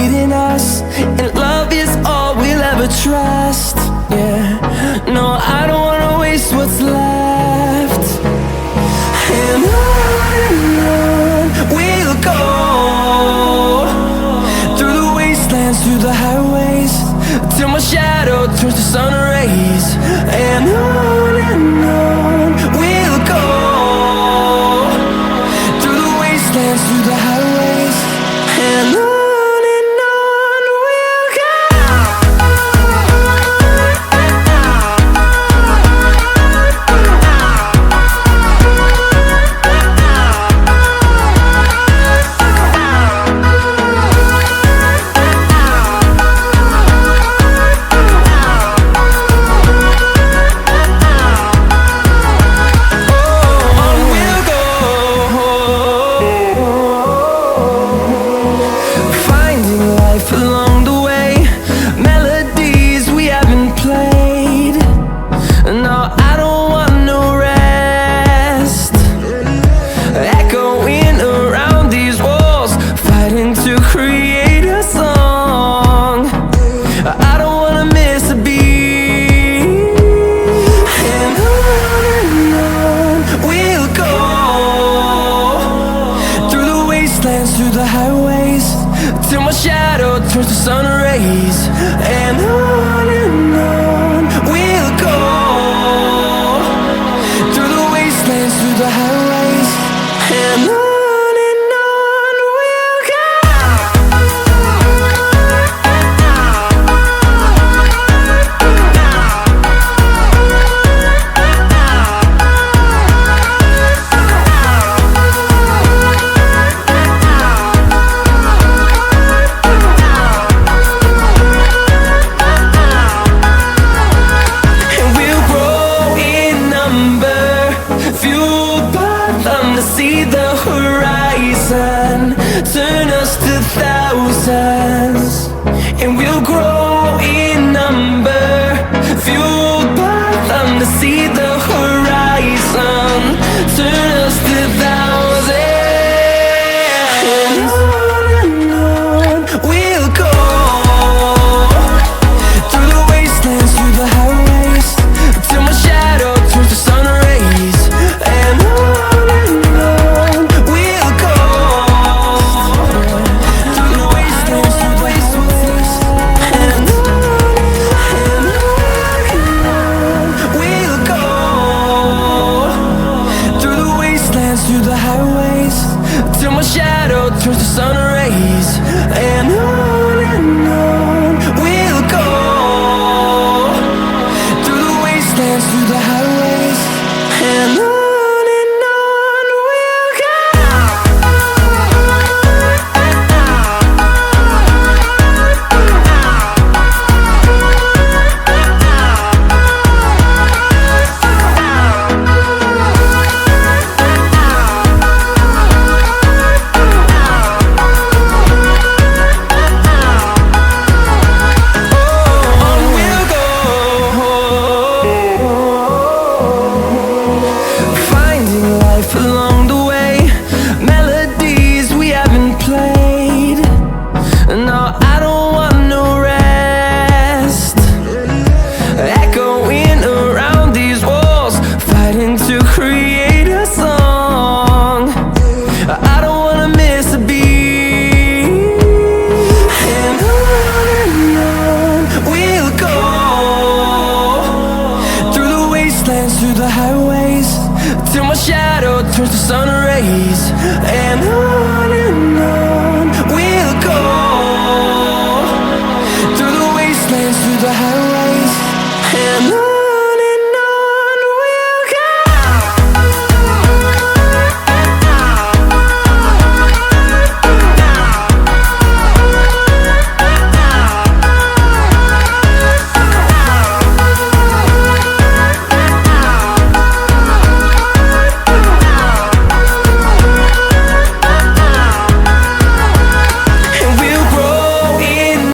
leading us, and love is all we'll ever trust. Yeah, no, I don't wanna waste what's left. And on we'll go, through the wastelands, through the highways, till my shadow turns to sun rays. And on we'll go, through the wastelands, through the highways, and on. Along the way, melodies we haven't played. No, I don't want no rest. Echoing around these walls, fighting to create a song. I don't wanna miss a beat. And on we'll go, through the wastelands, through the highways, till my shadow turns to sun rays. And on we'll go, through the wastelands, through the highways, and on we'll go. See the horizon turn us to thousands, and we'll grow in number, fueled by them to see the horizon turn us to thousands. And on we'll go, through the wastelands, through the highways, till my shadow turns to sun rays. And through the highways, till my shadow turns to sun rays. And on we'll go, through the wastelands, through the highways, and on we'll go. Along the way, melodies we haven't played. No, I don't want no rest. Echoing around these walls, fighting to create a song. I don't wanna miss a beat. And on we'll go, through the wastelands, through the highways, till my shadow turns to sun rays. And on we'll go.